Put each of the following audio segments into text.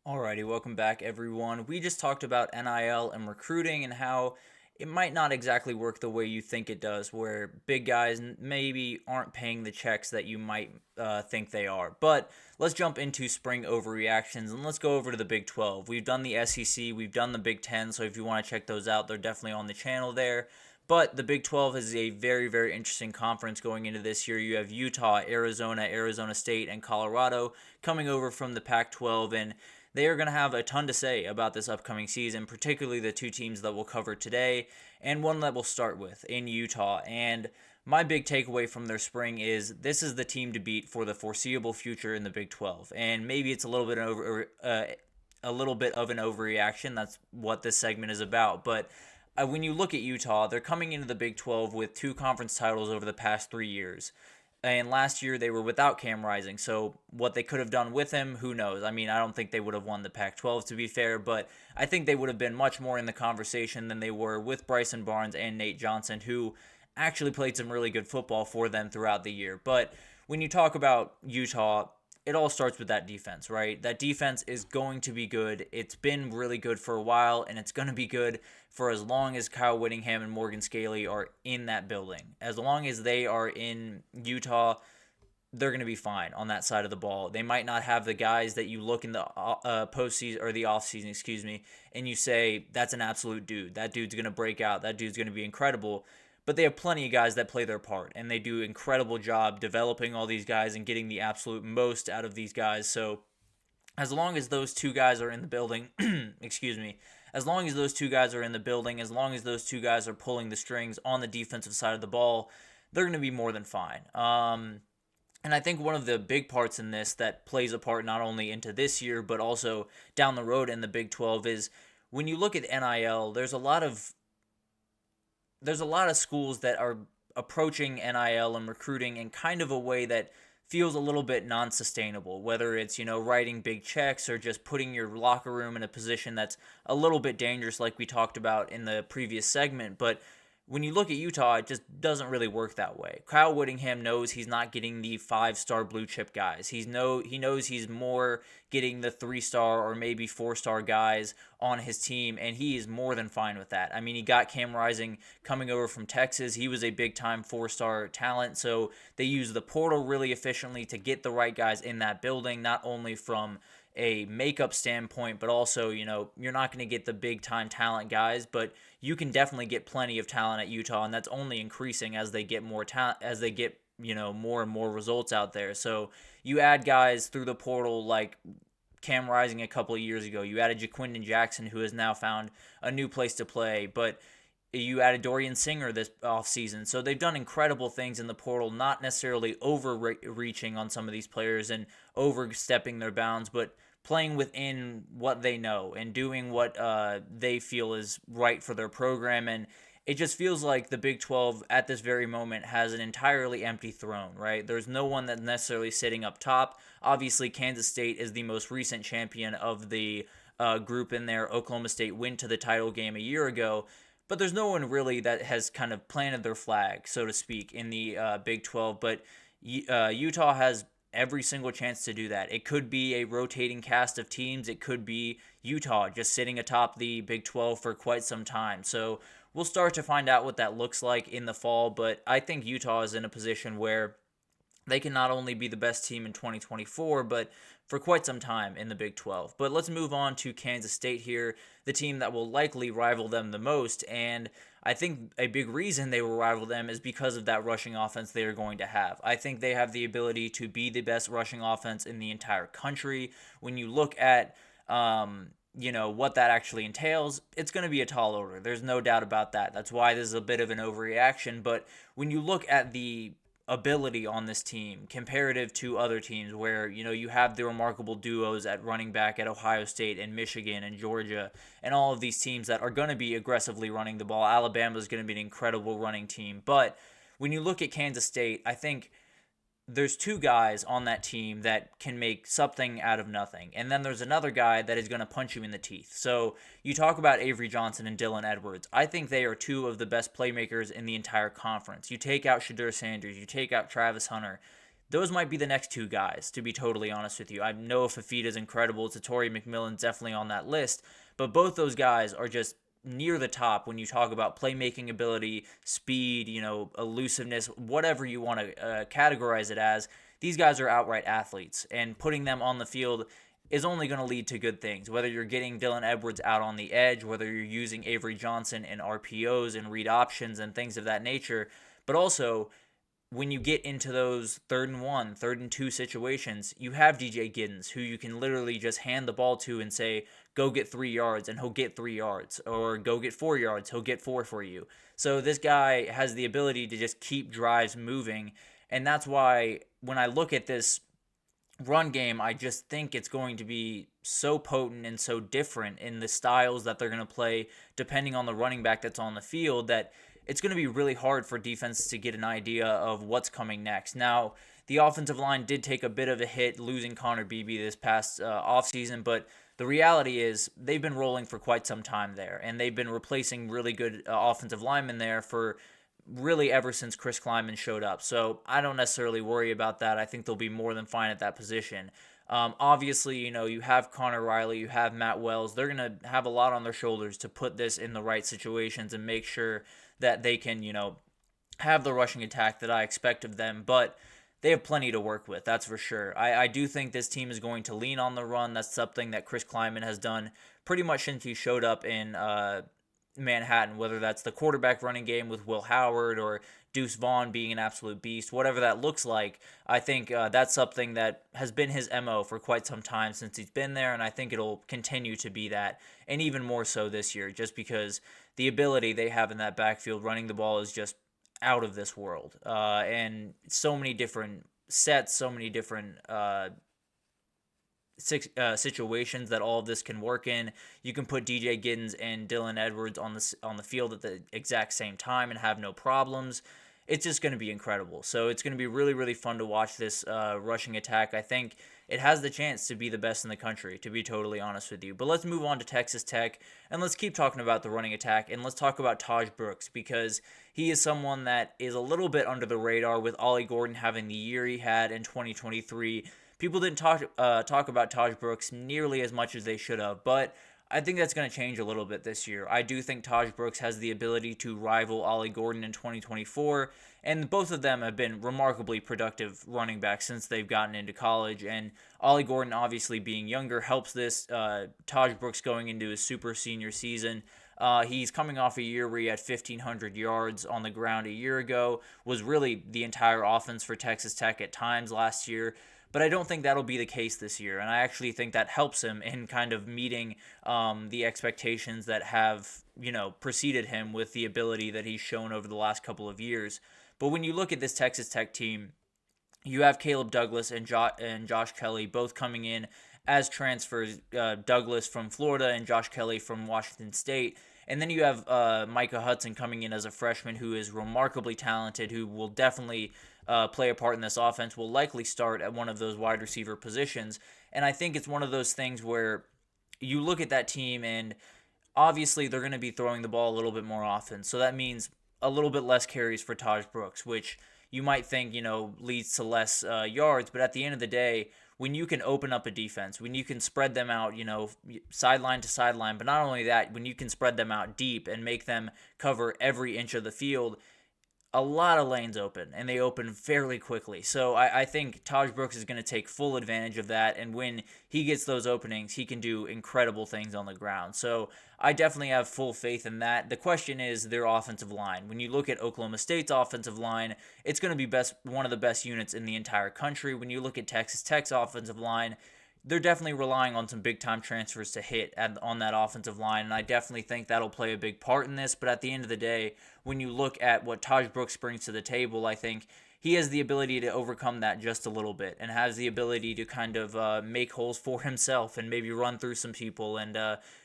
Alrighty, welcome back, everyone. We just talked about NIL and recruiting and how it might not exactly work the way you think it does, where big guys maybe aren't paying the checks that you might think they are. But let's jump into spring overreactions and let's go over to the Big 12. We've done the SEC, we've done the Big 10, so if you want to check those out, they're definitely on the channel there. But the Big 12 is a very, very interesting conference going into this year. You have Utah, Arizona, Arizona State, and Colorado coming over from the Pac-12, and they are going to have a ton to say about this upcoming season, particularly the two teams that we'll cover today and one that we'll start with in Utah. And my big takeaway from their spring is this is the team to beat for the foreseeable future in the Big 12. And maybe it's a little bit of an overreaction. That's what this segment is about. But when you look at Utah, they're coming into the Big 12 with two conference titles over the past 3 years. And last year they were without Cam Rising, so what they could have done with him, who knows? I mean, I don't think they would have won the Pac-12 to be fair, but I think they would have been much more in the conversation than they were with Bryson Barnes and Nate Johnson, who actually played some really good football for them throughout the year. But when you talk about Utah, it all starts with that defense, right? That defense is going to be good. It's been really good for a while, and it's going to be good for as long as Kyle Whittingham and Morgan Scaley are in that building. As long as they are in Utah, they're going to be fine on that side of the ball. They might not have the guys that you look in the postseason or the offseason, and you say, that's an absolute dude. That dude's going to break out. That dude's going to be incredible. But they have plenty of guys that play their part, and they do an incredible job developing all these guys and getting the absolute most out of these guys. So as long as those two guys are in the building, as long as those two guys are in the building, as long as those two guys are pulling the strings on the defensive side of the ball, they're going to be more than fine. And I think one of the big parts in this that plays a part not only into this year, but also down the road in the Big 12 is when you look at NIL, there's a lot of schools that are approaching NIL and recruiting in kind of a way that feels a little bit non-sustainable, whether it's, writing big checks or just putting your locker room in a position that's a little bit dangerous like we talked about in the previous segment. But when you look at Utah, it just doesn't really work that way. Kyle Whittingham knows he's not getting the 5-star blue chip guys. He knows he's more getting the 3-star or maybe 4-star guys on his team, and he is more than fine with that. I mean, he got Cam Rising coming over from Texas. He was a big-time 4-star talent, so they use the portal really efficiently to get the right guys in that building, not only from a makeup standpoint, but also, you're not going to get the big-time talent guys, but you can definitely get plenty of talent at Utah, and that's only increasing as they get more talent, as they get, more and more results out there. So you add guys through the portal like Cam Rising a couple of years ago. You added Jaquindon Jackson, who has now found a new place to play, but you added Dorian Singer this offseason. So they've done incredible things in the portal, not necessarily overreaching on some of these players and overstepping their bounds, but playing within what they know and doing what they feel is right for their program. And it just feels like the Big 12 at this very moment has an entirely empty throne, right? There's no one that's necessarily sitting up top. Obviously, Kansas State is the most recent champion of the group in there. Oklahoma State went to the title game a year ago. But there's no one really that has kind of planted their flag, so to speak, in the Big 12. But Utah has every single chance to do that. It could be a rotating cast of teams. It could be Utah just sitting atop the Big 12 for quite some time. So we'll start to find out what that looks like in the fall. But I think Utah is in a position where they can not only be the best team in 2024, but for quite some time in the Big 12. But let's move on to Kansas State here, the team that will likely rival them the most. And I think a big reason they will rival them is because of that rushing offense they are going to have. I think they have the ability to be the best rushing offense in the entire country. When you look at what that actually entails, it's going to be a tall order. There's no doubt about that. That's why this is a bit of an overreaction. But when you look at the ability on this team comparative to other teams where you have the remarkable duos at running back at Ohio State and Michigan and Georgia and all of these teams that are going to be aggressively running the ball. Alabama is going to be an incredible running team, but when you look at Kansas State, I think there's two guys on that team that can make something out of nothing. And then there's another guy that is going to punch you in the teeth. So you talk about Avery Johnson and Dylan Edwards. I think they are two of the best playmakers in the entire conference. You take out Shadur Sanders, you take out Travis Hunter. those might be the next two guys, to be totally honest with you. I know Fafita's incredible. Tatori McMillan's definitely on that list. But both those guys are just near the top when you talk about playmaking ability, speed, elusiveness, whatever you want to categorize it as. These guys are outright athletes, and putting them on the field is only going to lead to good things. Whether you're getting Dylan Edwards out on the edge, whether you're using Avery Johnson in RPOs and read options and things of that nature, but also when you get into those 3rd and 1, 3rd and 2 situations, you have DJ Giddens, who you can literally just hand the ball to and say, go get 3 yards, and he'll get 3 yards, or go get 4 yards, he'll get 4 for you. So this guy has the ability to just keep drives moving, and that's why when I look at this run game, I just think it's going to be so potent and so different in the styles that they're going to play depending on the running back that's on the field, that it's going to be really hard for defenses to get an idea of what's coming next. Now, the offensive line did take a bit of a hit losing Connor Beebe this past offseason, but the reality is they've been rolling for quite some time there, and they've been replacing really good offensive linemen there for really ever since Chris Kleiman showed up. So I don't necessarily worry about that. I think they'll be more than fine at that position. Obviously, you have Connor Riley, you have Matt Wells. They're going to have a lot on their shoulders to put this in the right situations and make sure that they can, have the rushing attack that I expect of them. But they have plenty to work with, that's for sure. I do think this team is going to lean on the run. That's something that Chris Kleiman has done pretty much since he showed up in Manhattan, whether that's the quarterback running game with Will Howard or Deuce Vaughn being an absolute beast, whatever that looks like. I think that's something that has been his MO for quite some time since he's been there, and I think it'll continue to be that, and even more so this year, just because the ability they have in that backfield running the ball is just out of this world. And so many different sets, so many different situations that all of this can work in. You can put DJ Giddens and Dylan Edwards on the field at the exact same time and have no problems. It's just going to be incredible. So it's going to be really, really fun to watch this rushing attack. I think it has the chance to be the best in the country, to be totally honest with you. But let's move on to Texas Tech, and let's keep talking about the running attack, and let's talk about Taj Brooks, because he is someone that is a little bit under the radar with Ollie Gordon having the year he had in 2023. People didn't talk about Taj Brooks nearly as much as they should have, but I think that's going to change a little bit this year. I do think Taj Brooks has the ability to rival Ollie Gordon in 2024, and both of them have been remarkably productive running backs since they've gotten into college, and Ollie Gordon obviously being younger helps this. Taj Brooks going into his super senior season, he's coming off a year where he had 1,500 yards on the ground a year ago, was really the entire offense for Texas Tech at times last year. But I don't think that'll be the case this year, and I actually think that helps him in kind of meeting the expectations that have, preceded him with the ability that he's shown over the last couple of years. But when you look at this Texas Tech team, you have Caleb Douglas and Josh Kelly both coming in as transfers, Douglas from Florida and Josh Kelly from Washington State. And then you have Micah Hudson coming in as a freshman who is remarkably talented, who will definitely play a part in this offense, will likely start at one of those wide receiver positions. And I think it's one of those things where you look at that team and obviously they're going to be throwing the ball a little bit more often. So that means a little bit less carries for Taj Brooks, which you might think, leads to less yards. But at the end of the day, when you can open up a defense, when you can spread them out, sideline to sideline, but not only that, when you can spread them out deep and make them cover every inch of the field, a lot of lanes open, and they open fairly quickly. So I think Taj Brooks is going to take full advantage of that, and when he gets those openings, he can do incredible things on the ground. So I definitely have full faith in that. The question is their offensive line. When you look at Oklahoma State's offensive line, it's going to be one of the best units in the entire country. When you look at Texas Tech's offensive line, they're definitely relying on some big-time transfers to hit on that offensive line, and I definitely think that'll play a big part in this. But at the end of the day, when you look at what Taj Brooks brings to the table, I think he has the ability to overcome that just a little bit and has the ability to kind of make holes for himself and maybe run through some people and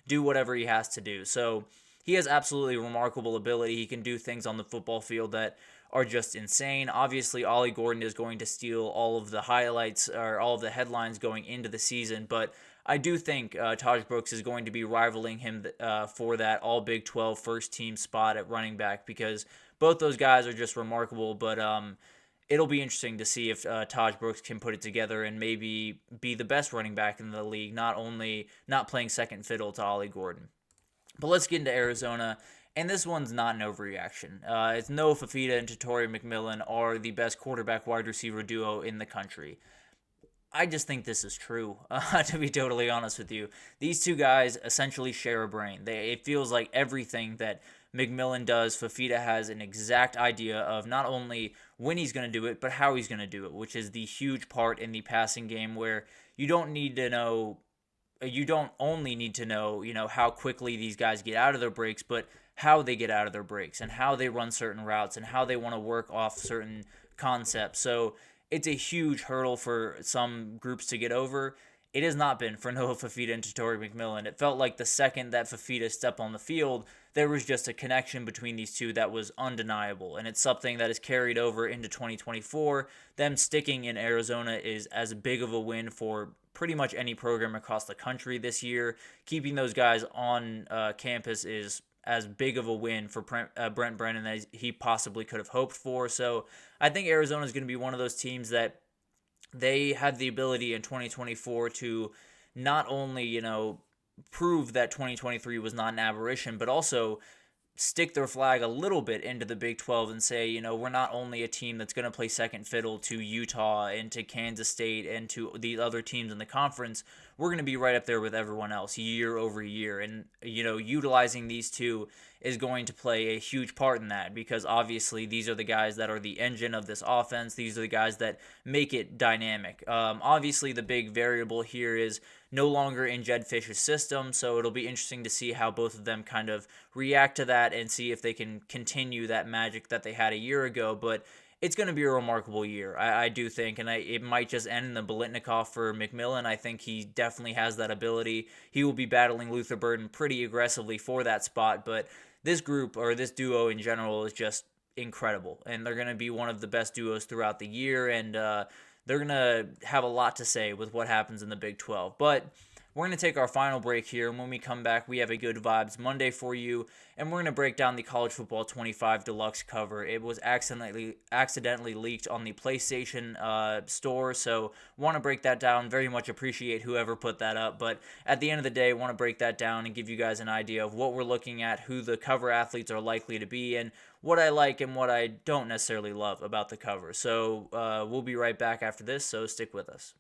do whatever he has to do. So he has absolutely remarkable ability. He can do things on the football field that are just insane. Obviously, Ollie Gordon is going to steal all of the highlights or all of the headlines going into the season, but I do think Taj Brooks is going to be rivaling him for that all Big 12 first team spot at running back, because both those guys are just remarkable. But it'll be interesting to see if Taj Brooks can put it together and maybe be the best running back in the league, not playing second fiddle to Ollie Gordon. But let's get into Arizona. And this one's not an overreaction. It's Noah Fafita and Tatori McMillan are the best quarterback wide receiver duo in the country. I just think this is true, to be totally honest with you. These two guys essentially share a brain. It feels like everything that McMillan does, Fafita has an exact idea of not only when he's going to do it, but how he's going to do it, which is the huge part in the passing game where you don't only need to know, how quickly these guys get out of their breaks, but how they get out of their breaks and how they run certain routes and how they want to work off certain concepts. So it's a huge hurdle for some groups to get over. It has not been for Noah Fafita and Tatori McMillan. It felt like the second that Fafita stepped on the field, there was just a connection between these two that was undeniable. And it's something that is carried over into 2024. Them sticking in Arizona is as big of a win for pretty much any program across the country this year. Keeping those guys on campus is as big of a win for Brent Brennan as he possibly could have hoped for. So I think Arizona is going to be one of those teams that they had the ability in 2024 to not only, prove that 2023 was not an aberration, but also stick their flag a little bit into the Big 12 and say, we're not only a team that's going to play second fiddle to Utah and to Kansas State and to the other teams in the conference, we're going to be right up there with everyone else year over year. And, utilizing these two is going to play a huge part in that because obviously these are the guys that are the engine of this offense. These are the guys that make it dynamic. Obviously, the big variable here is no longer in Jed Fish's system, so it'll be interesting to see how both of them kind of react to that and see if they can continue that magic that they had a year ago. But it's going to be a remarkable year, I do think, and it might just end in the Biletnikoff for McMillan. I think he definitely has that ability. He will be battling Luther Burden pretty aggressively for that spot, but this group, or this duo in general, is just incredible, and they're going to be one of the best duos throughout the year, and they're going to have a lot to say with what happens in the Big 12. But we're going to take our final break here, and when we come back, we have a Good Vibes Monday for you, and we're going to break down the College Football 25 Deluxe cover. It was accidentally leaked on the PlayStation store, so want to break that down. Very much appreciate whoever put that up, but at the end of the day, want to break that down and give you guys an idea of what we're looking at, who the cover athletes are likely to be, and what I like and what I don't necessarily love about the cover. So we'll be right back after this, so stick with us.